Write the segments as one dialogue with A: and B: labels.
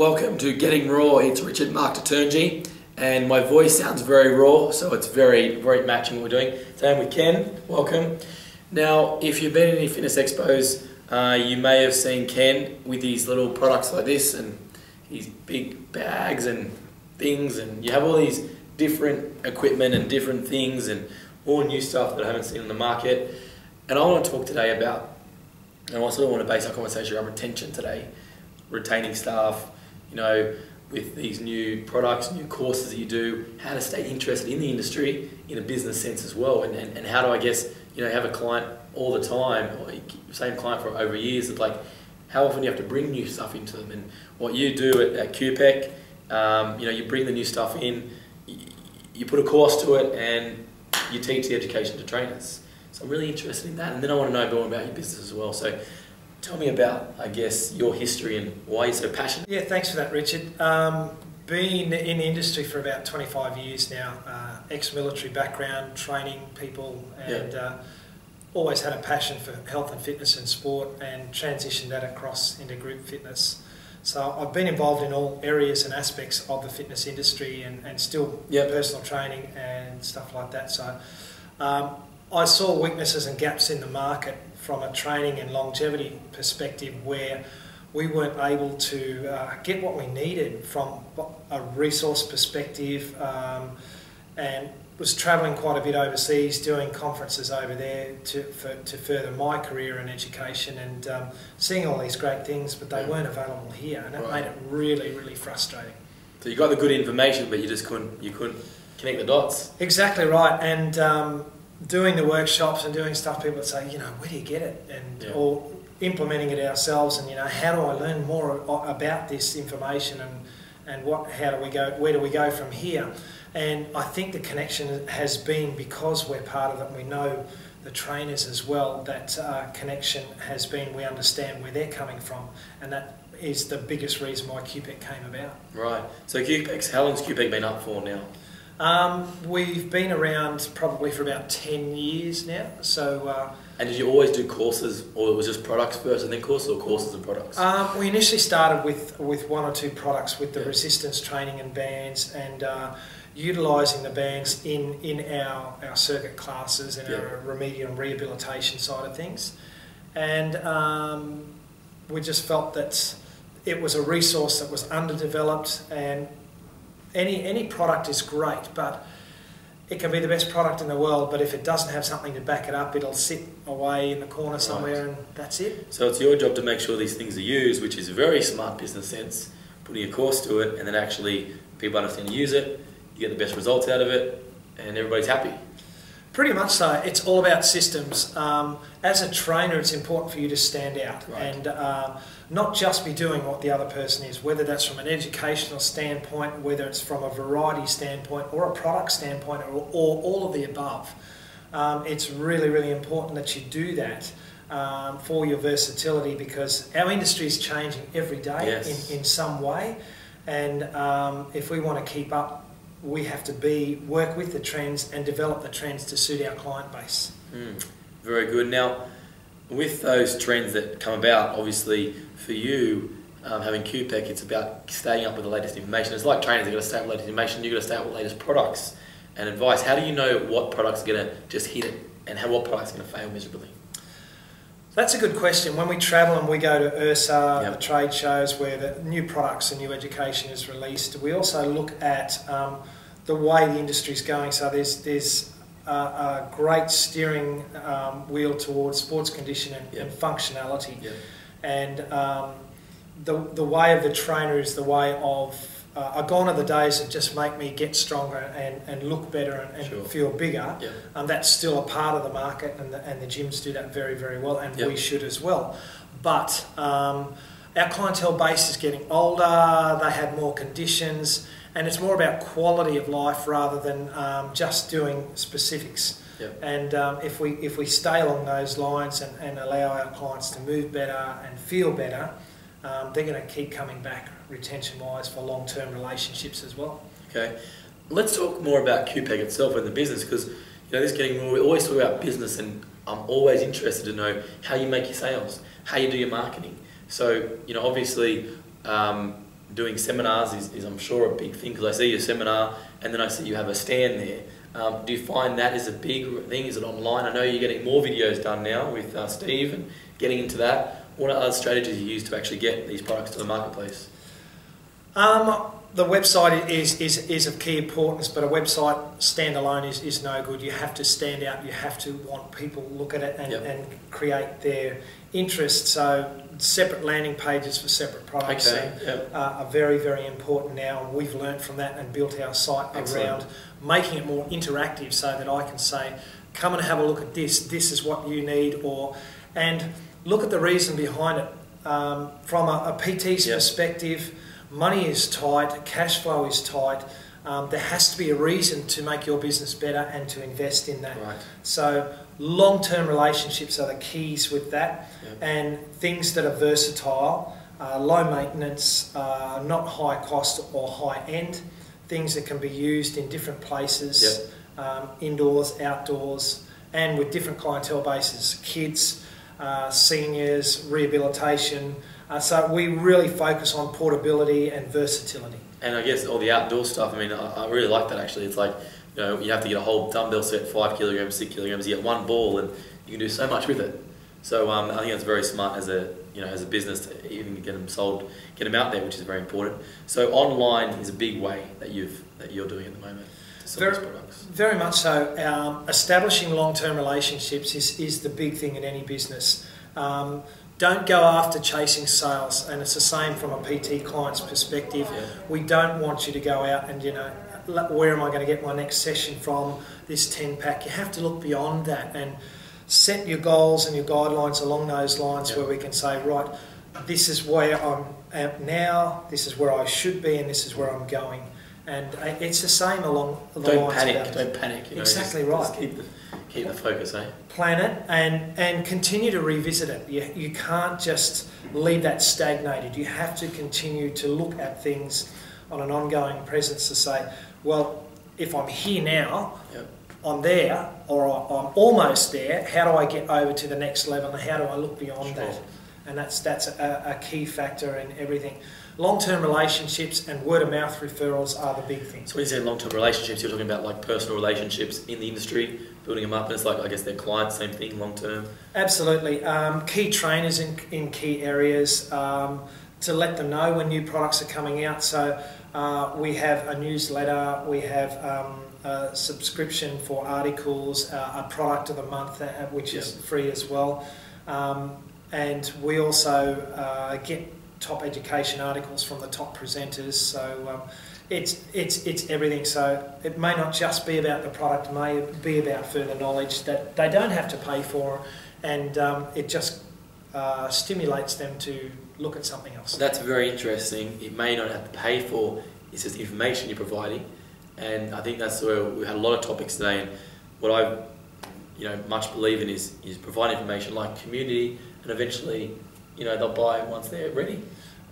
A: welcome to Getting Raw. It's Richard Mark Detergy, and my voice sounds very raw, so it's very matching what we're doing. Today I'm with Ken. Welcome. Now, if you've been in any fitness expos, you may have seen Ken with these little products like this and these big bags and things, and you have all these different equipment and different things and all new stuff that I haven't seen on the market. And I want to talk today about, and I also want to base our conversation around retention today. Retaining staff, you know, with these new products, new courses that you do, how to stay interested in the industry in a business sense as well, and how do I guess, you know, have a client all the time, or same client for over years, it's like how often do you have to bring new stuff into them. And what you do at QPEC, you know, you bring the new stuff in, you put a course to it, and you teach the education to trainers. So I'm really interested in that, and then I want to know more about your business as well. So tell me about, I guess, your history and why you're so passionate.
B: Yeah, thanks for that, Richard. Been in the industry for about 25 years now, ex-military background, training people, and always had a passion for health and fitness and sport, and transitioned that across into group fitness. So I've been involved in all areas and aspects of the fitness industry, and still personal training and stuff like that. So I saw weaknesses and gaps in the market from a training and longevity perspective, where we weren't able to get what we needed from a resource perspective, and was travelling quite a bit overseas, doing conferences over there to further my career in education, and seeing all these great things, but they weren't available here, and that made it really frustrating.
A: So you got the good information, but you just couldn't connect the dots.
B: Exactly right. And doing the workshops and doing stuff, people would say, you know, where do you get it? And or implementing it ourselves, and, you know, how do I learn more about this information, and how do we go, where do we go from here? And I think the connection has been, because we're part of it and we know the trainers as well, that connection has been, we understand where they're coming from, and that is the biggest reason why QPEC came about.
A: Right. So QPEC, how long's QPEC been up for now?
B: We've been around probably for about 10 years now. So.
A: And did you always do courses, or it was just products first and then courses, or courses and products?
B: We initially started with one or two products, with the resistance training and bands, and utilising the bands in our circuit classes and our remedial and rehabilitation side of things. And we just felt that it was a resource that was underdeveloped, and any product is great, but it can be the best product in the world, but if it doesn't have something to back it up, it'll sit away in the corner somewhere, and that's it.
A: So it's your job to make sure these things are used, which is a very smart business sense, putting a course to it, and then actually people understand to use it, you get the best results out of it, and everybody's happy.
B: Pretty much so. It's all about systems. As a trainer, it's important for you to stand out, and not just be doing what the other person is, whether that's from an educational standpoint, whether it's from a variety standpoint, or a product standpoint, or all of the above. It's really important that you do that for your versatility, because our industry is changing every day in some way, and if we want to keep up, we have to work with the trends and develop the trends to suit our client base.
A: Very good. Now, with those trends that come about, obviously for you, having QPEC, it's about staying up with the latest information. It's like trainers, they've got to stay up with the latest information, you've got to stay up with the latest products and advice. How do you know what products are going to just hit it, and what products are going to fail miserably?
B: That's a good question. When we travel and we go to IRSA, the trade shows where the new products and new education is released, we also look at the way the industry is going. So there's a great steering wheel towards sports condition and functionality. And the way of the trainer is the way of, gone are the days that just make me get stronger and look better and feel bigger. That's still a part of the market, and the gyms do that very well, and we should as well. But our clientele base is getting older, they have more conditions, and it's more about quality of life rather than just doing specifics. And if we stay along those lines and allow our clients to move better and feel better, they're going to keep coming back retention-wise for long-term relationships as well.
A: Okay, let's talk more about QPEC itself and the business, because you know we always talk about business, and I'm always interested to know how you make your sales, how you do your marketing. So you know, obviously doing seminars is I'm sure a big thing, because I see your seminar and then I see you have a stand there. Do you find that is a big thing? Is it online? I know you're getting more videos done now with Steve and getting into that. What are other strategies you use to actually get these products to the marketplace?
B: The website is of key importance, but a website standalone is no good. You have to stand out. You have to want people to look at it and create their interest. So separate landing pages for separate products are very, very important now. We've learnt from that and built our site around making it more interactive, so that I can say, come and have a look at this. This is what you need, and look at the reason behind it. From a PT's perspective, money is tight, cash flow is tight. There has to be a reason to make your business better and to invest in that.
A: Right.
B: So long-term relationships are the keys with that, and things that are versatile, low maintenance, not high cost or high end, things that can be used in different places, indoors, outdoors, and with different clientele bases, kids, seniors, rehabilitation. So we really focus on portability and versatility.
A: And I guess all the outdoor stuff, I mean, I really like that actually. It's like, you know, you have to get a whole dumbbell set, 5 kilograms, 6 kilograms, you get one ball and you can do so much with it. So I think it's very smart as a business to even get them sold, get them out there, which is very important. So online is a big way that you're doing at the moment to sell these products. Very
B: much so. Establishing long-term relationships is the big thing in any business. Don't go after chasing sales, and it's the same from a PT client's perspective. We don't want you to go out and, you know, where am I going to get my next session from, this 10-pack. You have to look beyond that and set your goals and your guidelines along those lines, where we can say, right, this is where I'm at now, this is where I should be, and this is where I'm going. And it's the same along the lines.
A: Don't panic. You know,
B: exactly right.
A: Just keep the focus, eh?
B: Plan it and continue to revisit it. You can't just leave that stagnated. You have to continue to look at things on an ongoing presence to say, well, if I'm here now, I'm there, or I'm almost there, how do I get over to the next level, and how do I look beyond that? And that's a key factor in everything. Long-term relationships and word-of-mouth referrals are the big things.
A: So when you say long-term relationships, you're talking about like personal relationships in the industry, building them up, and it's like, I guess, their clients, same thing, long-term?
B: Absolutely. Key trainers in key areas to let them know when new products are coming out. So we have a newsletter, we have a subscription for articles, a product of the month, which is free as well. And we also get top education articles from the top presenters, so it's everything. So it may not just be about the product, it may be about further knowledge that they don't have to pay for, and it just stimulates them to look at something else.
A: That's very interesting. It may not have to pay for, it's just information you're providing, and I think that's where we had a lot of topics today. And what I much believe in is providing information like community, and eventually they'll buy once they're ready.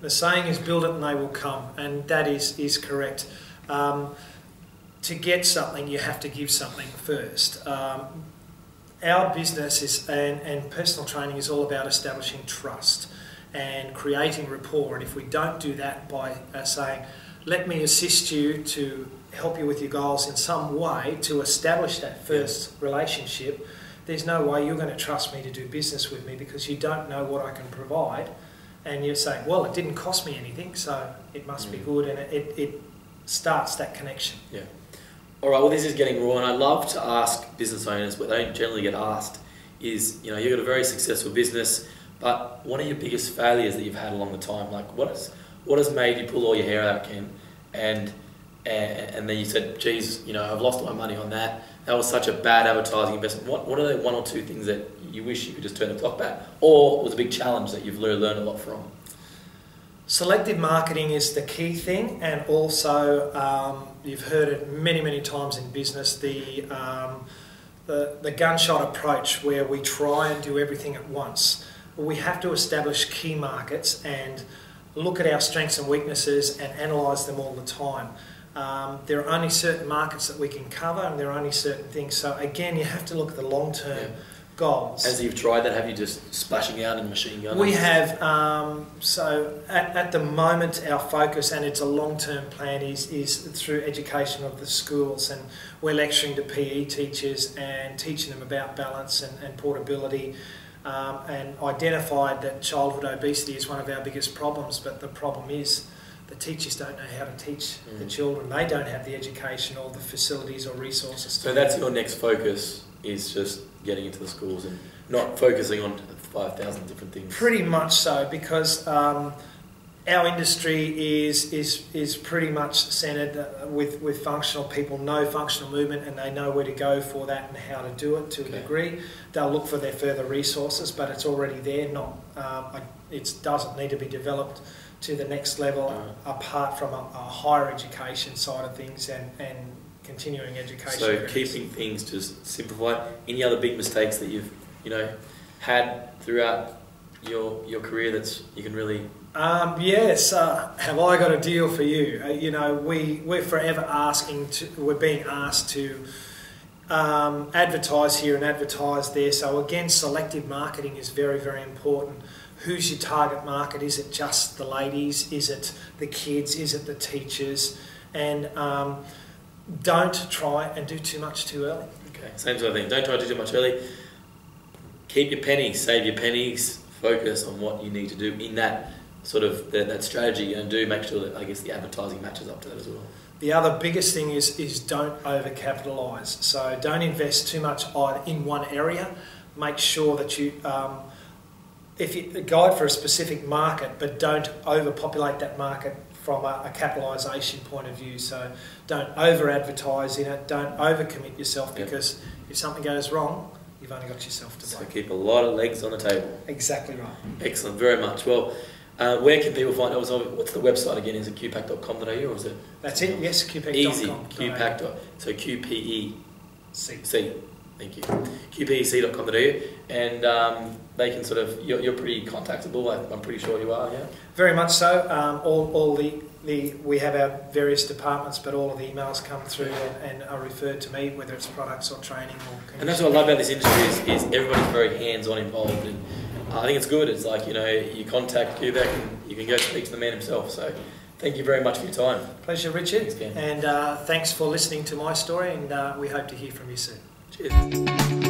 B: The saying is, build it and they will come, and that is correct. To get something, you have to give something first. Our business is, and personal training is all about establishing trust and creating rapport, and if we don't do that by saying, let me assist you to help you with your goals in some way to establish that first relationship, there's no way you're going to trust me to do business with me, because you don't know what I can provide, and you're saying, well, it didn't cost me anything, so it must be good, and it starts that connection.
A: Yeah. All right, well, this is getting raw, and I love to ask business owners, but they don't generally get asked, is, you've got a very successful business, but what are your biggest failures that you've had along the time? Like, what has made you pull all your hair out, Ken? And then you said, geez, I've lost my money on that. That was such a bad advertising investment. What are the one or two things that you wish you could just turn the clock back? Or was a big challenge that you've learned a lot from?
B: Selective marketing is the key thing, and also you've heard it many, many times in business, the gunshot approach, where we try and do everything at once. We have to establish key markets and look at our strengths and weaknesses and analyse them all the time. There are only certain markets that we can cover, and there are only certain things. So again, you have to look at the long-term goals.
A: As you've tried that, have you just splashing out in machine gun?
B: We have, so at the moment our focus, and it's a long-term plan, is through education of the schools, and we're lecturing to PE teachers and teaching them about balance and portability, and identified that childhood obesity is one of our biggest problems, but the problem is the teachers don't know how to teach the children. They don't have the education or the facilities or resources.
A: So that's your next focus, is just getting into the schools and not focusing on 5,000 different things.
B: Pretty much so, because our industry is pretty much centred with functional people, know functional movement, and they know where to go for that and how to do it to a degree. They'll look for their further resources, but it's already there. It doesn't need to be developed to the next level apart from a higher education side of things and continuing education.
A: So
B: areas.
A: keeping things just simplified. Any other big mistakes that you've had throughout your career that's you can really?
B: Yes. Have I got a deal for you? We're forever we're being asked to advertise here and advertise there. So again, selective marketing is very, very important. Who's your target market? Is it just the ladies? Is it the kids? Is it the teachers? And don't try and do too much too early.
A: Okay, same sort of thing. Don't try to do too much early. Keep your pennies, save your pennies, focus on what you need to do in that sort of that strategy, and do make sure that the advertising matches up to that as well.
B: The other biggest thing is don't over-capitalise. So don't invest too much either in one area. Make sure that you if you guide for a specific market, but don't overpopulate that market from a capitalisation point of view. So don't over-advertise in it, don't over-commit yourself, because if something goes wrong, you've only got yourself to blame.
A: So keep a lot of legs on the table.
B: Exactly right.
A: Excellent, very much. Well, where can people find it? What's the website again? Is it qpec.com.au or is it?
B: That's it, yes, QPEC.com.
A: Easy, QPEC. So QPEC.
B: C.
A: Thank you. QPEC.com.au, and they can sort of, you're pretty contactable, I'm pretty sure you are, yeah?
B: Very much so. We have our various departments, but all of the emails come through and are referred to me, whether it's products or training or...
A: And that's what I love about this industry is everybody's very hands-on involved, and I think it's good. It's like, you contact QPEC and you can go speak to the man himself, so thank you very much for your time.
B: Pleasure, Richard.
A: Thanks, Ken.
B: And thanks for listening to my story, and we hope to hear from you soon.
A: Cheers.